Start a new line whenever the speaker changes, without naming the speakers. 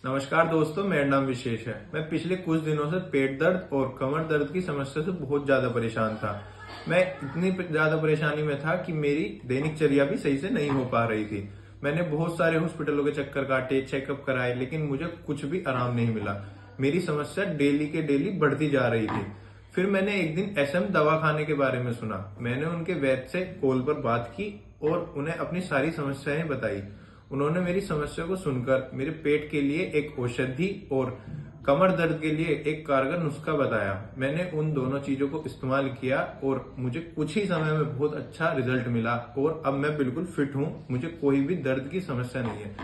नमस्कार दोस्तों, मेरा नाम विशेष है। मैं पिछले कुछ दिनों से पेट दर्द और कमर दर्द की समस्या से बहुत ज्यादा परेशान था। मैं इतनी ज्यादा परेशानी में था कि मेरी दैनिकचर्या भी सही से नहीं हो पा रही थी। मैंने बहुत सारे हॉस्पिटलों के चक्कर काटे, चेकअप कराए, लेकिन मुझे कुछ भी आराम नहीं मिला। मेरी समस्या डेली के डेली बढ़ती जा रही थी। फिर मैंने एक दिन एसएम दवाखाने के बारे में सुना। मैंने उनके वैद्य से कॉल पर बात की और उन्हें अपनी सारी समस्याएं बताई। उन्होंने मेरी समस्या को सुनकर मेरे पेट के लिए एक औषधि और कमर दर्द के लिए एक कारगर नुस्खा बताया। मैंने उन दोनों चीजों को इस्तेमाल किया और मुझे कुछ ही समय में बहुत अच्छा रिजल्ट मिला और अब मैं बिल्कुल फिट हूँ। मुझे कोई भी दर्द की समस्या नहीं है।